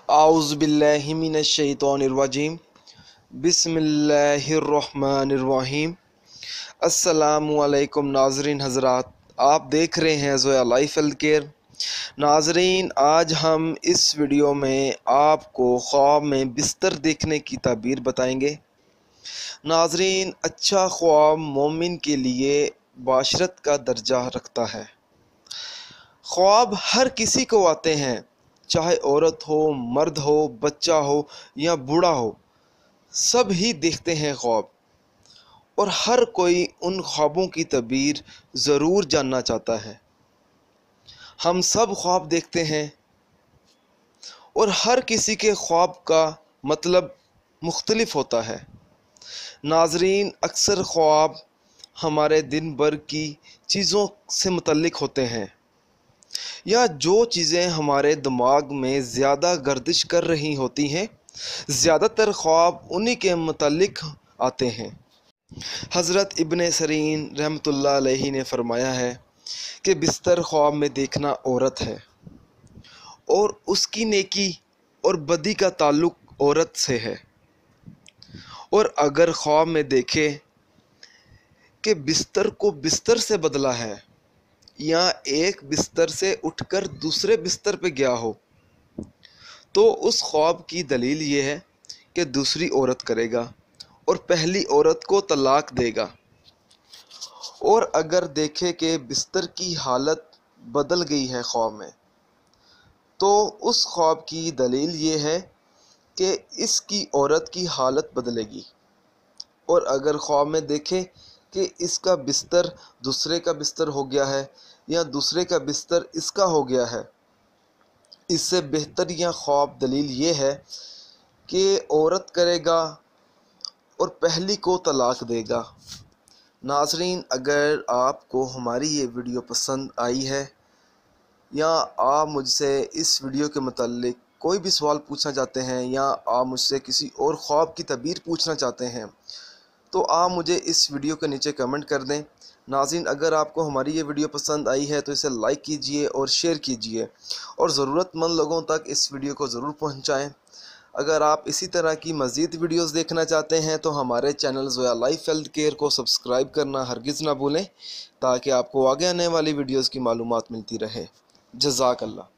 اعوذ باللہ من الشیطان الرجیم بسم اللہ الرحمن الرحیم۔ السلام علیکم ناظرین حضرات، آپ دیکھ رہے ہیں زویا لائف ہیلتھ کیئر۔ ناظرین، آج ہم اس ویڈیو میں آپ کو خواب میں بستر دیکھنے کی تعبیر بتائیں گے۔ ناظرین، اچھا خواب مومن کے لیے باشرت کا درجہ رکھتا ہے۔ خواب ہر کسی کو آتے ہیں، چاہے عورت ہو، مرد ہو، بچہ ہو یا بوڑھا ہو، سب ہی دیکھتے ہیں خواب، اور ہر کوئی ان خوابوں کی تعبیر ضرور جاننا چاہتا ہے۔ ہم سب خواب دیکھتے ہیں اور ہر کسی کے خواب کا مطلب مختلف ہوتا ہے۔ ناظرین، اکثر خواب ہمارے دن بھر کی چیزوں سے متعلق ہوتے ہیں، یا جو چیزیں ہمارے دماغ میں زیادہ گردش کر رہی ہوتی ہیں، زیادہ تر خواب انہی کے متعلق آتے ہیں۔ حضرت ابن سیرین رحمۃ اللہ علیہ نے فرمایا ہے کہ بستر خواب میں دیکھنا عورت ہے، اور اس کی نیکی اور بدی کا تعلق عورت سے ہے، اور اگر خواب میں دیکھے کہ بستر کو بستر سے بدلا ہے، یا ایک بستر سے اٹھ کر دوسرے بستر پہ گیا ہو، تو اس خواب کی دلیل یہ ہے کہ دوسری عورت کرے گا اور پہلی عورت کو طلاق دے گا۔ اور اگر دیکھے کہ بستر کی حالت بدل گئی ہے خواب میں، تو اس خواب کی دلیل یہ ہے کہ اس کی عورت کی حالت بدلے گی۔ اور اگر خواب میں دیکھے کہ اس کا بستر دوسرے کا بستر ہو گیا ہے، یا دوسرے کا بستر اس کا ہو گیا ہے، اس سے بہتر یا خواب دلیل یہ ہے کہ عورت کرے گا اور پہلی کو طلاق دے گا۔ ناظرین، اگر آپ کو ہماری یہ ویڈیو پسند آئی ہے، یا آپ مجھ سے اس ویڈیو کے متعلق کوئی بھی سوال پوچھنا چاہتے ہیں، یا آپ مجھ سے کسی اور خواب کی تعبیر پوچھنا چاہتے ہیں، تو آپ مجھے اس ویڈیو کے نیچے کمنٹ کر دیں۔ ناظرین، اگر آپ کو ہماری یہ ویڈیو پسند آئی ہے تو اسے لائک کیجئے اور شیئر کیجئے، اور ضرورت مند لوگوں تک اس ویڈیو کو ضرور پہنچائیں۔ اگر آپ اسی طرح کی مزید ویڈیوز دیکھنا چاہتے ہیں تو ہمارے channel Zoya life health care کو سبسکرائب کرنا ہرگز نہ بھولیں، تاکہ آپ کو آگے آنے والی ویڈیوز کی معلومات ملتی رہے۔ جزاک اللہ۔